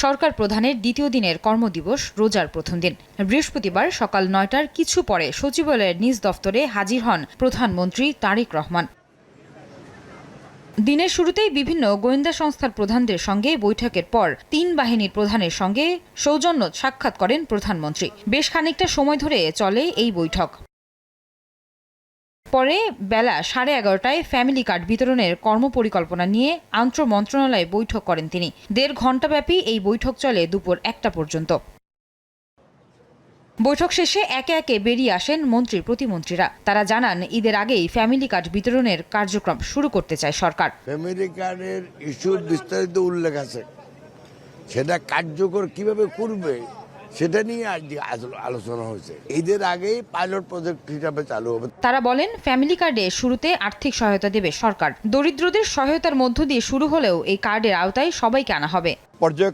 সরকার প্রধানের দ্বিতীয় দিনের কর্মদিবস রোজার প্রথম দিন। বৃহস্পতিবার সকাল ৯টার কিছু পরে সচিবালয়ের নিজ দফতরে হাজির হন প্রধানমন্ত্রী তারেক রহমান। দিনের শুরুতেই বিভিন্ন গোয়েন্দা সংস্থার প্রধানদের সঙ্গে বৈঠকের পর ৩ বাহিনীর প্রধানের সঙ্গে সৌজন্য সাক্ষাৎ করেন প্রধানমন্ত্রী। বেশ খানিকটা সময় ধরে চলে এই বৈঠক। পরে বেলা 11:30টায় ফ্যামিলি কার্ড বিতরণের কর্মপরিকল্পনা নিয়ে আন্তঃমন্ত্রণালয়ে বৈঠক করেন তিনি। ১.৫ ঘণ্টাব্যাপী এই বৈঠক চলে দুপুর ১টা পর্যন্ত। বৈঠক শেষে একে একে বেরিয়ে আসেন মন্ত্রী প্রতিমন্ত্রীরা। তারা জানান, ঈদের আগেই ফ্যামিলি কার্ড বিতরণের কার্যক্রম শুরু করতে চায় সরকার। ফ্যামিলি কার্ডের ইস্যুর বিস্তারিত উল্লেখ আছে, সেটা কার্যকর কিভাবে করবে সেটা নিয়ে আজ আলোচনা হয়েছে। ঈদের আগেই পাইলট প্রজেক্ট হিসাবে চালু হবে। তারা বলেন, ফ্যামিলি কার্ডে শুরুতে আর্থিক সহায়তা দেবে সরকার। দরিদ্রদের সহায়তার মধ্য দিয়ে শুরু হলেও এই কার্ডের আওতায় সবাইকে আনা হবে।